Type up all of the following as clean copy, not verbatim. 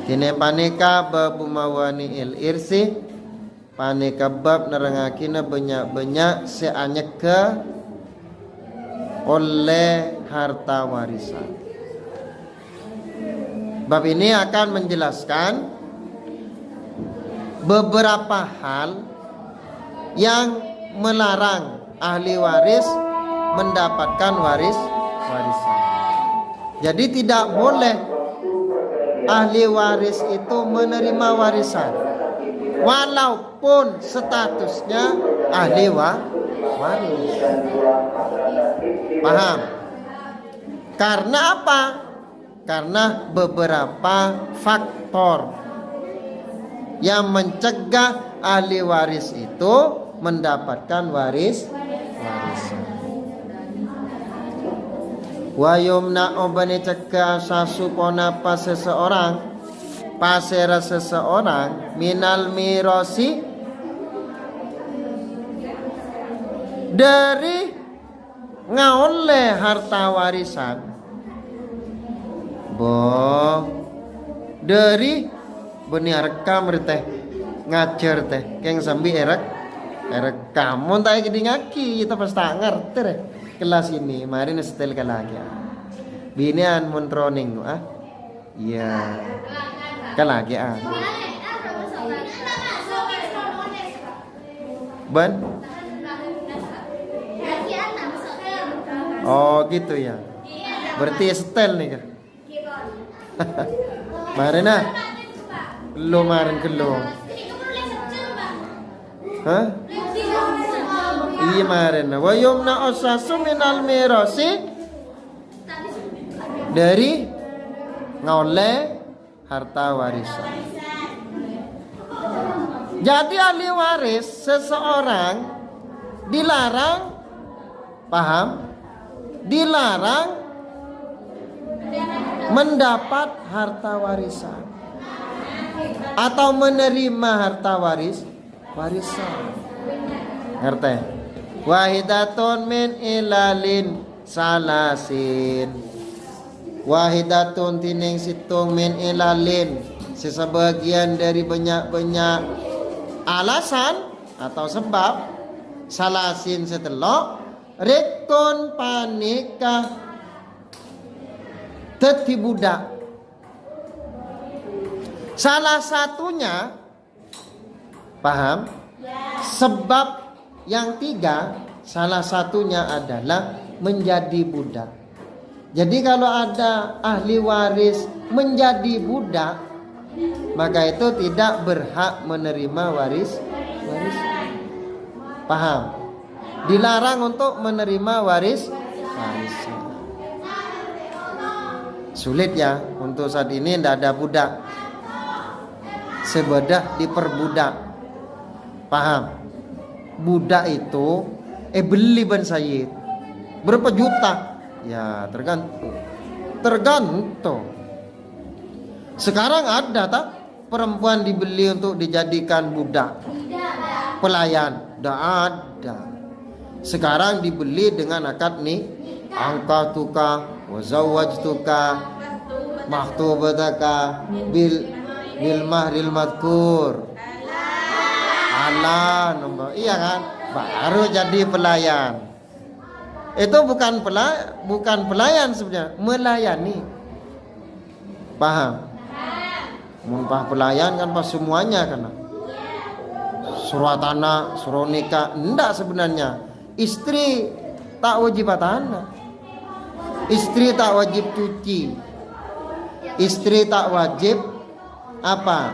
Kini panika babu mawani il irsi, panika bab nerangakina banyak-banyak seanyeka oleh harta warisan. Bab ini akan menjelaskan beberapa hal yang melarang ahli waris mendapatkan warisan. Jadi tidak boleh ahli waris itu menerima warisan walaupun statusnya ahli waris. Paham? Karena apa? Karena beberapa faktor yang mencegah ahli waris itu mendapatkan warisan. Wa yumna obani cegah sasupona pas seseorang pasera seseorang minal mirosi dari ngaoleh harta warisan dari benih rekam teh ngajar teh keng sambil kamu tak jadi ngaki kita pasti ngerti deh kelas ini mari setel lagi binian montroning iya kalagi ban oh gitu ya berarti setel nih kan mari belum marin belum hah iya marin wa yumna osasu minal mirosi dari ngoleh harta warisan. Jadi ahli waris seseorang dilarang, paham? Dilarang mendapat harta warisan atau menerima harta warisan. Ngerti? Wahidatun min ilalin salasin. Wahidatun tining situng min ilalin, sesebagian dari banyak-banyak alasan atau sebab salasin setelok rekon panika teti budak. Salah satunya paham? Sebab yang tiga salah satunya adalah menjadi budak. Jadi kalau ada ahli waris menjadi budak, maka itu tidak berhak menerima waris. Paham? Dilarang untuk menerima warisan. Sulit ya untuk saat ini tidak ada budak. Sebedah diperbudak. Paham? Budak itu beli ban Sayyid berapa juta? Ya tergantung. Sekarang ada tak perempuan dibeli untuk dijadikan budak pelayan? Tidak ada. Sekarang dibeli dengan akad nih angka tuka wazawajtuka maktubataka bil mahril madkur ala nombor iya kan baru jadi pelayan. Itu bukan pelayan sebenarnya, melayani. Paham? Mumpah pelayan kan pas semuanya kan. Suruh tanah, suruh nikah, enggak sebenarnya. Istri tak wajib tanah. Istri tak wajib cuci. Istri tak wajib apa?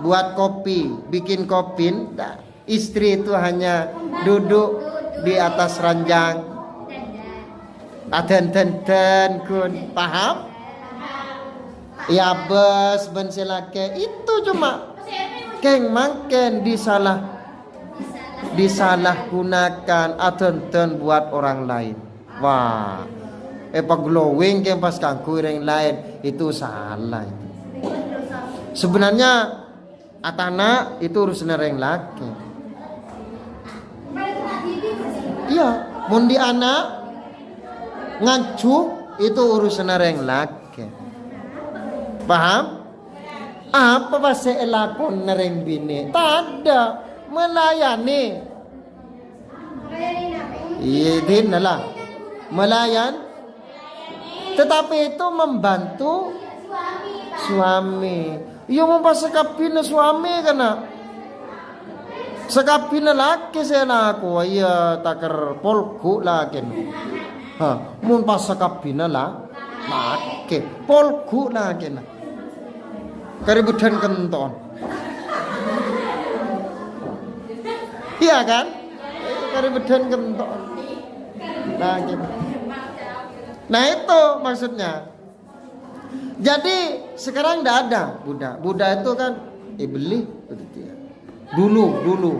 Buat kopi, bikin kopi enggak. Istri itu hanya duduk di atas ranjang. Aden kun, paham? Ya bes bensilake itu cuma keng mangken disalahgunakan aden buat orang lain. Wah, glowing keng pas kangku yang lain itu salah. Sebenarnya atana itu urusan orang laki. Iya, mundi anak ngacu itu urusan orang laki. Paham? Apa bahasa elakon nereng bini? Tada melayani. Iya lah melayan. Tetapi itu membantu suami. Iya mau pasakapin suami kana. Sakapin laki saya laku. Iya takar polku laki. Mun pasakapin laki. Polku laki. Keributan kenton. Iya kan? Keributan kenton. Laki. Nah itu maksudnya. Jadi sekarang tidak ada Buddha. Buddha itu kan beli dulu.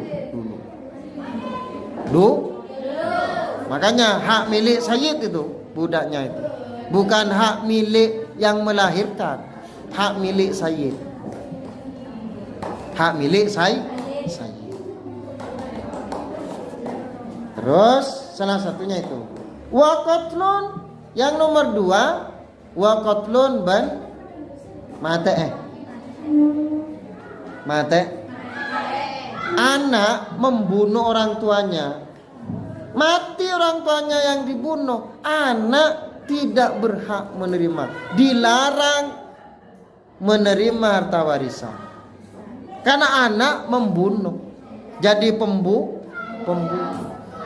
Makanya hak milik Sayyid itu budaknya itu. Bukan hak milik yang melahirkan. Hak milik Sayyid. Hak milik Sayyid. Terus salah satunya itu waqatlun. Yang nomor 2 waqatlun ban mate. Anak membunuh orang tuanya. Mati orang tuanya yang dibunuh. Anak tidak berhak menerima. Dilarang menerima harta warisan. Karena anak membunuh. Jadi pembunuh.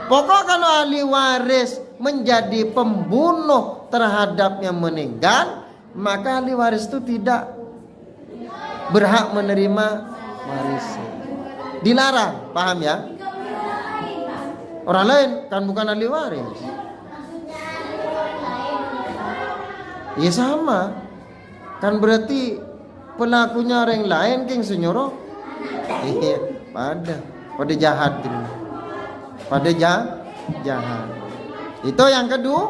Pokok kalau ahli waris menjadi pembunuh terhadap yang meninggal, maka ahli waris itu tidak berhak menerima warisan. Dilarang, paham ya? Orang lain kan bukan ahli waris. Ya sama. Kan berarti pelakunya orang lain king senyoro. Iya, pada jahat ini. Pada jahat. Itu yang kedua.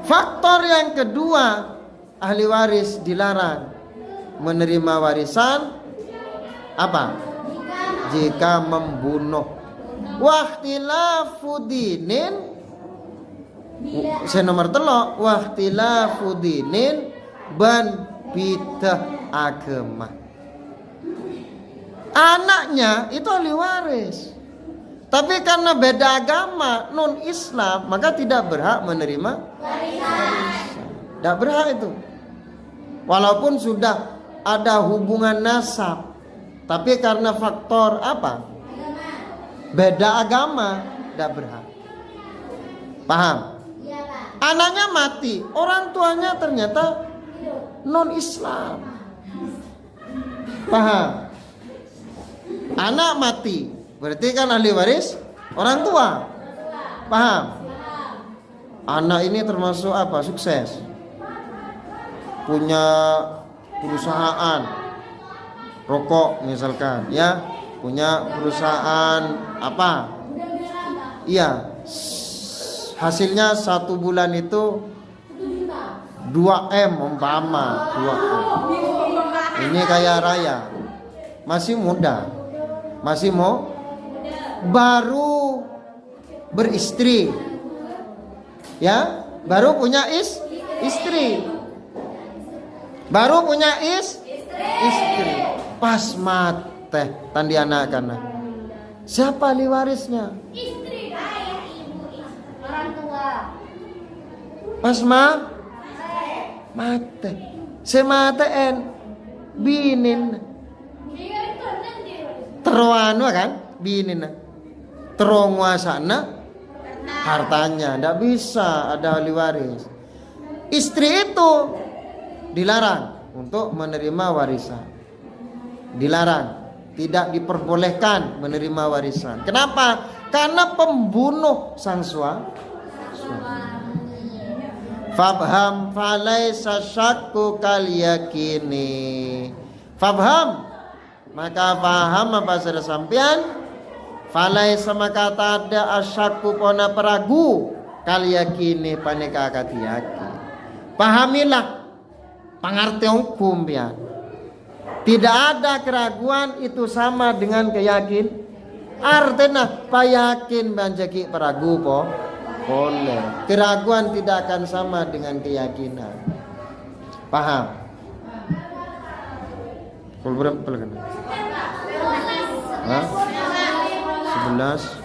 Faktor yang kedua, ahli waris dilarang menerima warisan apa? Jika membunuh. Wahtilafu dinin. Saya nomor 3, wahtilafu dinin ban bidah agama. Anaknya itu ahli waris. Tapi karena beda agama, non Islam, maka tidak berhak menerima warisan. Tidak berhak itu. Walaupun sudah ada hubungan nasab, tapi karena faktor apa? Beda agama, tidak berhak. Paham? Anaknya mati, orang tuanya ternyata non Islam. Paham? Anak mati, berarti kan ahli waris orang tua. Paham? Anak ini termasuk apa? Sukses. Punya perusahaan rokok misalkan, ya. Punya perusahaan apa? Iya. Hasilnya 1 bulan itu 2M umpama 2M. Ini kaya raya. Masih muda. Masih mau baru beristri. Ya, baru punya istri. Baru punya istri. Pas mati tandi anak kana. Siapa ahli warisnya? Istri, ayah, ibu, orang tua. Pas mati. Semateen binin. Teruanu kan binin. Terunguasana hartanya. Tidak bisa ada ahli waris. Istri itu dilarang untuk menerima warisan. Dilarang. Tidak diperbolehkan menerima warisan. Kenapa? Karena pembunuh sang suami. Fabham falaisa syakku kal yakini. Fabham, maka paham apa sudah sampean? Falaisa maka tak ada asyakku pona peragu kal yakini paneka katiyaki. Pahamilah pengertian hukum ya. Tidak ada keraguan itu sama dengan keyakin. Artinya payakin banjaki peragu po boleh. Keraguan tidak akan sama dengan keyakinan. Paham? Pukul berapa kan? Hah? 11